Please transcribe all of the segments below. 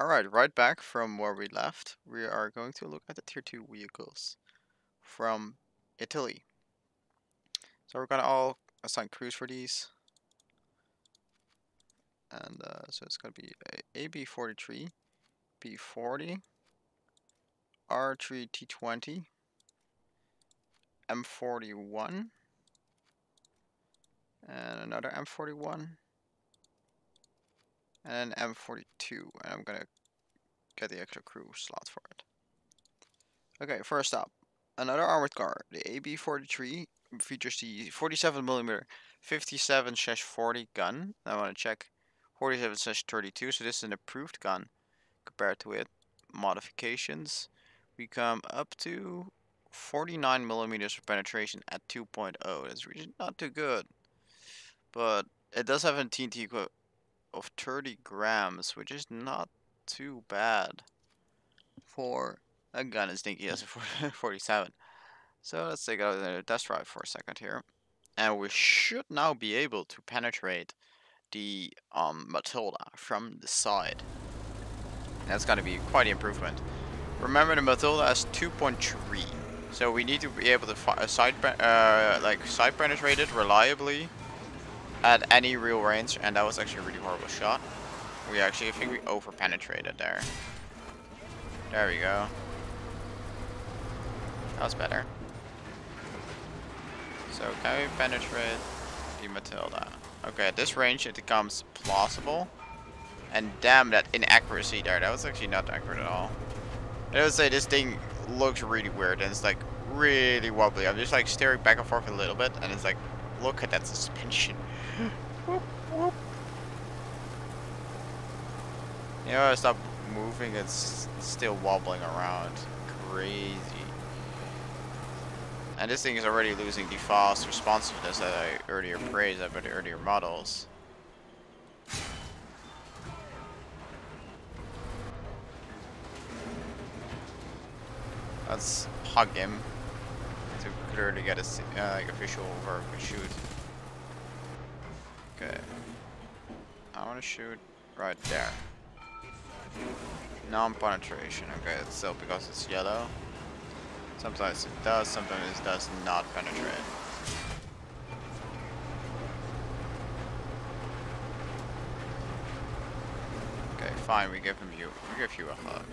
Alright, right back from where we left, we are going to look at the tier 2 vehicles from Italy. So we're gonna all assign crews for these. And so it's gonna be a AB43, B40, R3 T20, M41, and another M41, and an M42. And I'm gonna get the extra crew slots for it. Okay, first up, another armored car. The AB43 features the 47mm 57/40 gun. I want to check 47/32, so this is an approved gun compared to it. Modifications, we come up to 49mm of penetration at 2.0. That's really not too good, but it does have a TNT of 30 grams, which is not too bad for a gun as stinky as a 47. So let's take a test drive for a second here. And we should now be able to penetrate the Matilda from the side. That's gonna be quite an improvement. Remember, the Matilda has 2.3, so we need to be able to side penetrate it reliably at any real range. And that was actually a really horrible shot. I think we over penetrated there. There we go. That was better. So can we penetrate the Matilda? Okay, at this range it becomes plausible. And damn that inaccuracy there. That was actually not accurate at all. I would say this thing looks really weird and it's like really wobbly. I'm just like staring back and forth a little bit and it's like, look at that suspension. Whoop, whoop. You know, I stop moving, it's still wobbling around. Crazy. And this thing is already losing the fast responsiveness that I earlier praised about the earlier models. Let's hug him to clearly get a like a visual where we shoot. Okay. I want to shoot right there. Non-penetration. Okay, it's still because it's yellow. Sometimes it does, sometimes it does not penetrate. Okay, fine, we give you a hug.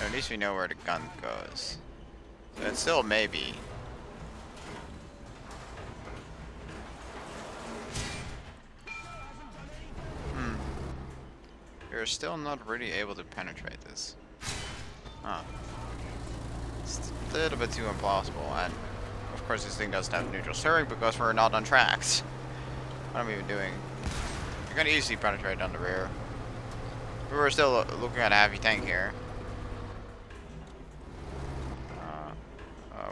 At least we know where the gun goes. So it's still maybe. You're still not really able to penetrate this. Huh. It's a little bit too implausible, and of course this thing doesn't have neutral steering because we're not on tracks. What am I even doing? You're gonna easily penetrate on the rear. We're still looking at a heavy tank here.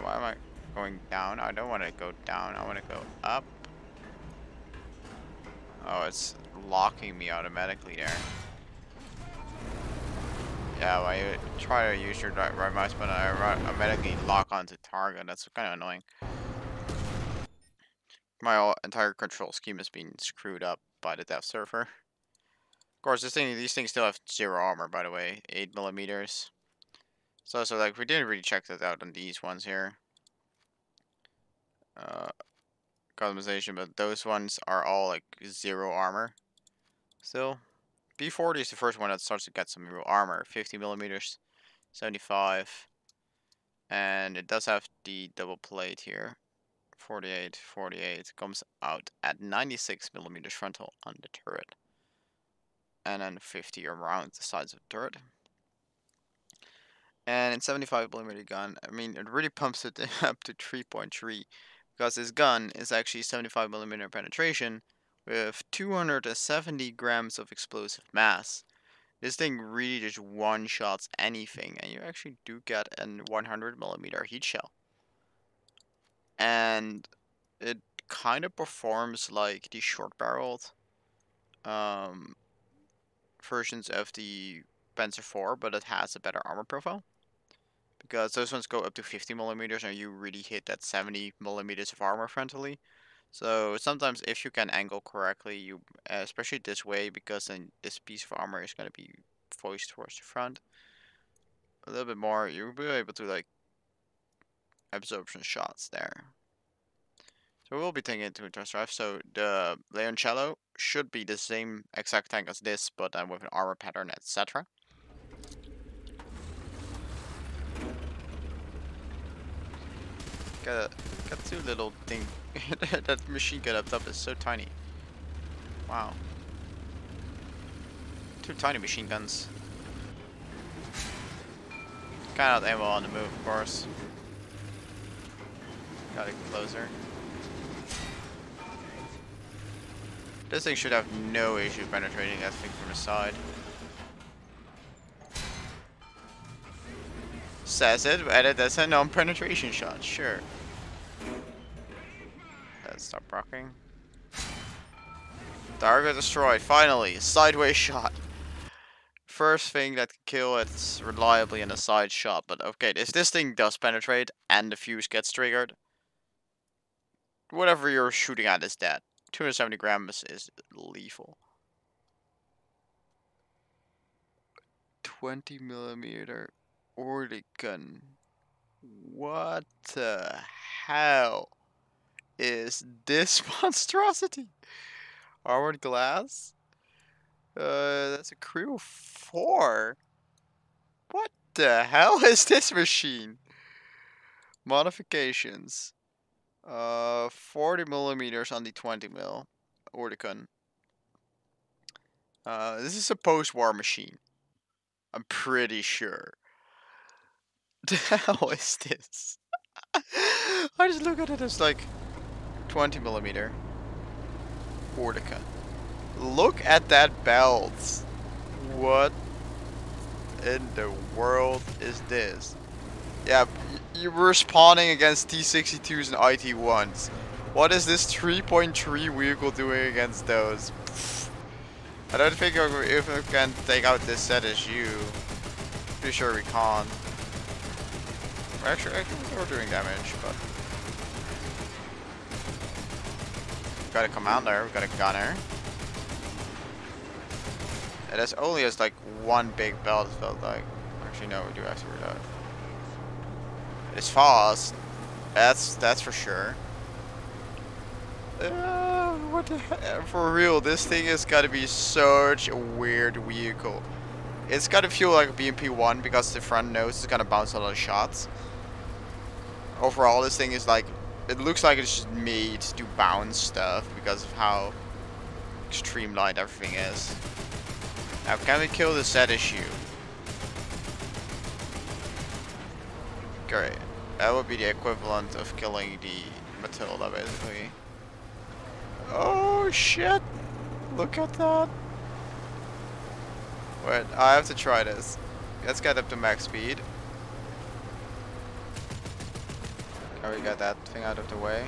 Why am I going down? I don't want to go down. I want to go up. Oh, it's locking me automatically there. Yeah, when you try to use your right mouse button, I automatically lock onto target. That's kind of annoying. My entire control scheme has been screwed up by the dev server. Of course, these things still have 0 armor, by the way, 8mm. So like we didn't really check that out on these ones here. Customization, but those ones are all like 0 armor. Still, B40 is the first one that starts to get some real armor. 50mm, 75, and it does have the double plate here. 48 comes out at 96mm frontal on the turret, and then 50 around the sides of the turret. And in 75mm gun, I mean, it really pumps it up to 3.3 because this gun is actually 75mm penetration with 270 grams of explosive mass. This thing really just one-shots anything, and you actually do get a 100mm heat shell. And it kind of performs like the short-barreled versions of the Panzer IV, but it has a better armor profile. Because those ones go up to 50mm and you really hit that 70mm of armor frontally. So sometimes if you can angle correctly, especially this way, because then this piece of armor is going to be voice towards the front. A little bit more, you'll be able to like absorption shots there. So we'll be taking it to a test drive. So the Leoncello should be the same exact tank as this, but then with an armor pattern, etc. Got two little thing. That machine gun up top is so tiny. Wow. Two tiny machine guns. Kind of ammo on the move, of course. Gotta get closer. This thing should have no issue penetrating that thing from the side. Says it, but that's a non-penetration shot, sure. Let's stop rocking. Target destroyed, finally, sideways shot. First thing that can kill it's reliably in a side shot, but okay, if this thing does penetrate and the fuse gets triggered, whatever you're shooting at is dead. 270 grams is lethal. 20mm Ortigun. What the hell is this monstrosity? Armored glass? That's a crew of 4. What the hell is this machine? Modifications. 40mm on the 20mm Ortigun. This is a post-war machine. I'm pretty sure. The hell is this? I just look at it as like 20mm Ortigun. Look at that belt. What in the world is this? Yeah, you were spawning against T-62s and IT-1s. What is this 3.3 vehicle doing against those? I don't think if we can take out this ZSU. Pretty sure we can't. Actually, we're doing damage, but... We got a commander, we got a gunner. It has only has like one big belt, it felt like. Actually, no, we do have to reload. It's fast. That's for sure. What the heck? For real, this thing has got to be such a weird vehicle. It's got to feel like a BMP-1 because the front nose is gonna bounce a lot of shots. Overall, this thing is like, it looks like it's just made to bounce stuff because of how streamlined everything is. Now, can we kill the ZSU? Great. That would be the equivalent of killing the Matilda, basically. Oh shit! Look at that! Wait, I have to try this. Let's get up to max speed. Can we get that thing out of the way?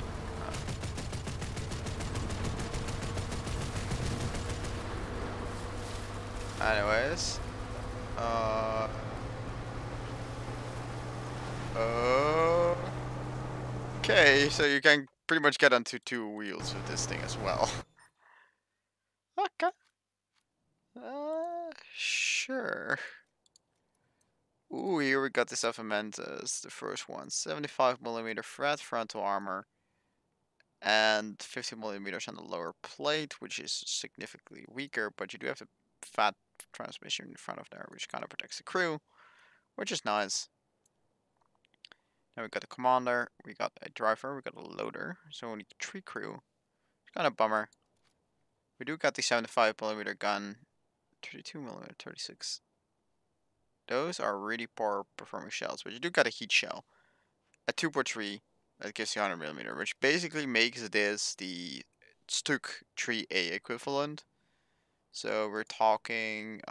Anyways. Okay, so you can pretty much get onto 2 wheels with this thing as well. Okay. Sure. Ooh, here we got the Saffamentas, the first one. 75mm flat frontal armor. And 50mm on the lower plate, which is significantly weaker, but you do have the fat transmission in front of there, which kind of protects the crew, which is nice. Now we got the commander, we got a driver, we got a loader, so we need 3 crew. It's kind of bummer. We do got the 75mm gun, 32mm, 36. Those are really poor performing shells, but you do got a heat shell. A 2.3 that gives you 100mm, which basically makes this the Stuk 3A equivalent. So we're talking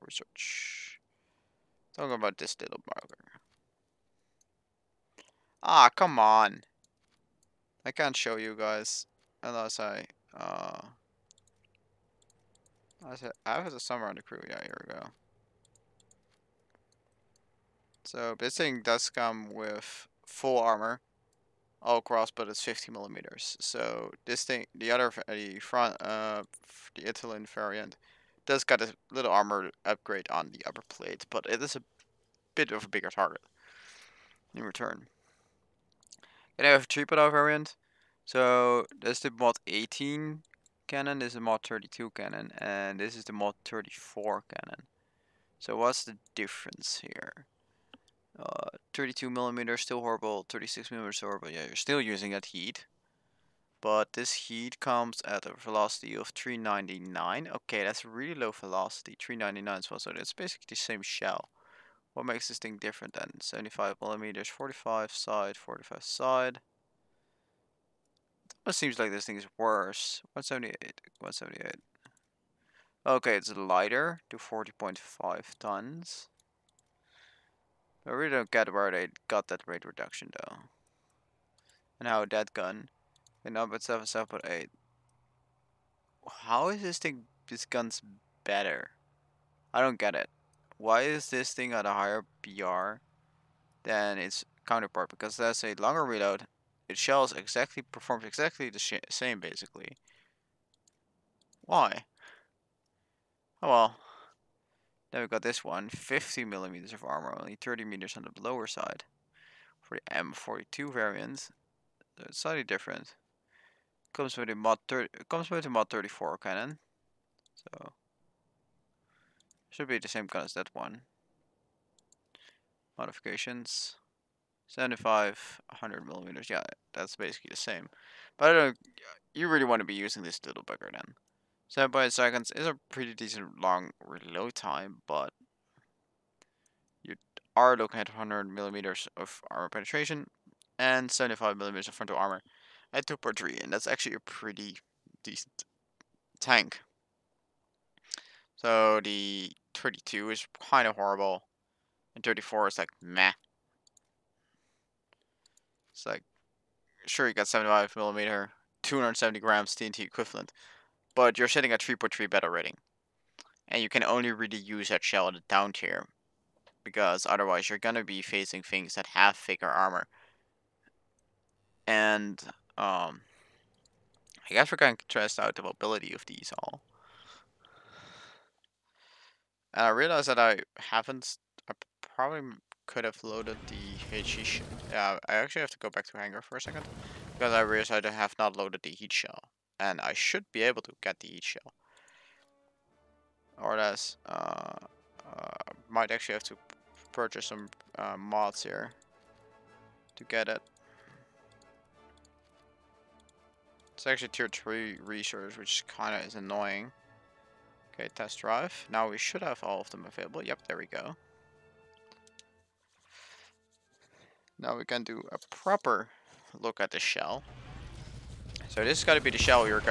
research. Talking about this little bugger. Ah, come on. I can't show you guys unless I have it somewhere on the crew. Yeah, here we go. So this thing does come with full armor all across, but it's 50mm. So this thing, the front, the Italian variant, does got a little armor upgrade on the upper plate, but it is a bit of a bigger target in return. Then I have a tripod variant. So this is the mod 18 cannon, this is the mod 32 cannon, and this is the mod 34 cannon. So what's the difference here? 32 millimeter still horrible, 36 millimeter still horrible. Yeah, you're still using that heat. But this heat comes at a velocity of 399. Okay, that's really low velocity, 399 as well. So it's basically the same shell. What makes this thing different then? 75 millimeters, 45 side, 45 side. It seems like this thing is worse. 178, 178. Okay, it's lighter to 40.5 tons. I really don't get where they got that weight reduction though. And how that gun went up at 7.8. How is this gun's better? I don't get it. Why is this thing at a higher BR than its counterpart? Because that's a longer reload. It performs exactly the same basically. Why? Oh well. Then we got this one, 50 millimeters of armor, only 30 meters on the lower side. For the M42 variant, so it's slightly different. Comes with a mod 34 cannon, so should be the same gun as that one. Modifications, 75, 100 millimeters. Yeah, that's basically the same. But I don't. You really want to be using this little bugger then. 7.8 seconds is a pretty decent long reload time, but you are looking at 100 millimeters of armor penetration and 75 millimeters of frontal armor at 2.3, and that's actually a pretty decent tank. So the 32 is kind of horrible, and 34 is like meh. It's like, sure, you got 75 millimeter, 270 grams TNT equivalent, but you're sitting at 3.3 beta rating, and you can only really use that shell at the down tier, because otherwise you're gonna be facing things that have thicker armor. And I guess we're going to test out the mobility of these all. And I realized that I probably could have loaded the HE. Yeah, I actually have to go back to hangar for a second, because I realized I have not loaded the heat shell, and I should be able to get the heat shell. Or else, might actually have to purchase some mods here to get it. It's actually tier 3 research, which kind of is annoying. Okay, test drive. Now we should have all of them available. Yep, there we go. Now we can do a proper look at the shell. So this is going to be the shell you're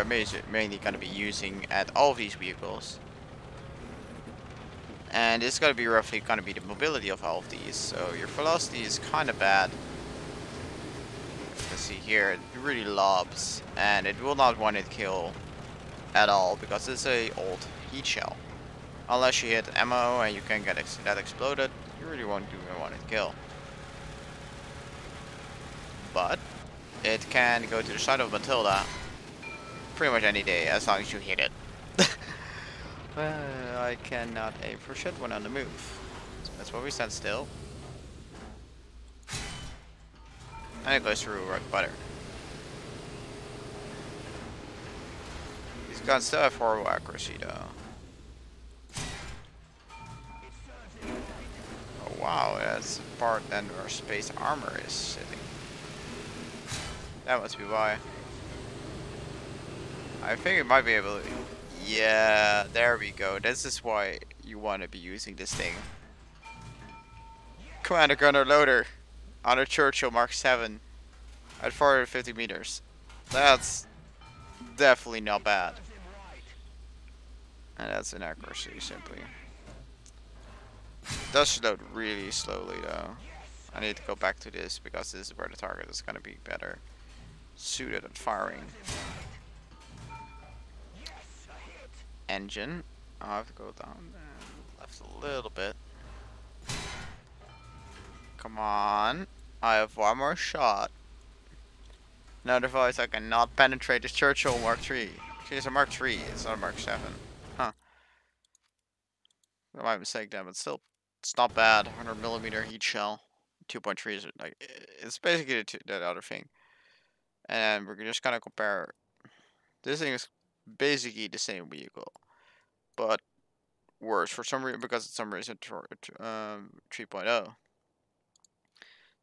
mainly going to be using at all of these vehicles. And it's going to be roughly going to be the mobility of all of these. So your velocity is kind of bad. You can see here, it really lobs. And it will not want to kill at all, because it's a old heat shell. Unless you hit ammo and you can get that exploded, you really won't even want it to kill. But it can go to the side of Matilda pretty much any day, as long as you hit it. Well, I cannot aim for shit when on the move. So that's why we stand still. And it goes through right butter. These guns still have horrible accuracy though. Oh wow, that's the part then where space armor is sitting. That must be why. I think it might be able to... Yeah, there we go. This is why you want to be using this thing. Commander Gunner Loader on a Churchill Mark 7 at 450 meters. That's definitely not bad. And that's inaccuracy, simply. It does load really slowly though. I need to go back to this, because this is where the target is going to be better suited at firing. Engine. I have to go down and left a little bit. Come on. I have one more shot. No, otherwise I cannot penetrate this Churchill Mark 3. It's a Mark 3, it's not a Mark 7. Huh. my mistake then, but still, it's not bad. 100mm heat shell. 2.3 is like, it's basically that other thing. And we're just gonna compare. This thing is basically the same vehicle, but worse for some reason, because it's some reason 3.0.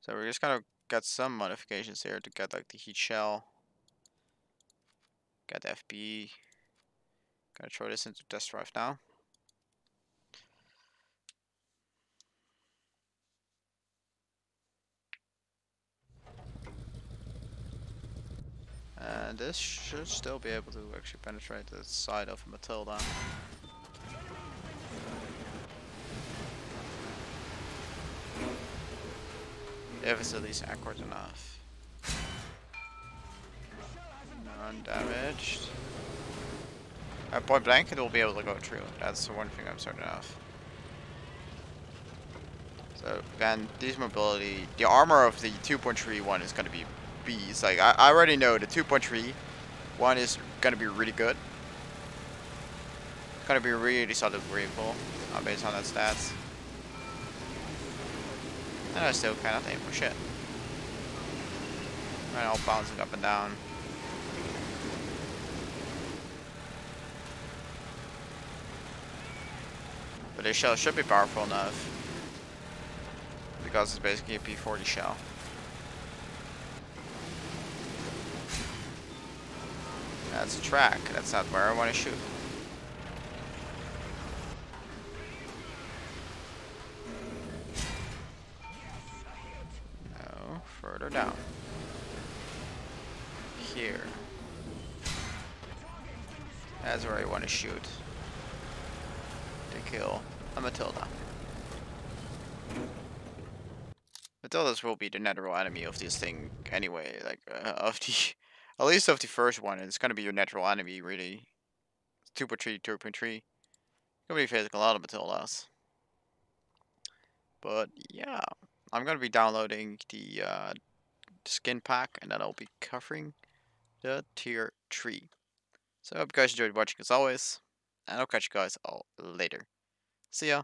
So we're just gonna get some modifications here to get like the heat shell, get the FB. Gonna throw this into test drive now. And this should still be able to actually penetrate the side of Matilda. If it's at least accurate enough. Undamaged. At point blank, it will be able to go through. That's the one thing I'm certain of. So again, these mobility, the armor of the 2.3 one is going to be beast. Like I already know the 2.3 one is going to be really good. It's going to be a really solid vehicle based on that stats. And I still cannot aim for shit. Right, all bouncing up and down. But this shell should be powerful enough, because it's basically a P40 shell. That's a track. That's not where I want to shoot. No, further down. Here. That's where I want to shoot. To kill a Matilda. Matildas will be the natural enemy of this thing anyway. Like, of the... At least of the first one, it's gonna be your natural enemy, really. 2.3, 2.3. Gonna be facing a lot of Matildas. But yeah, I'm gonna be downloading the skin pack, and then I'll be covering the tier 3. So I hope you guys enjoyed watching as always, and I'll catch you guys all later. See ya!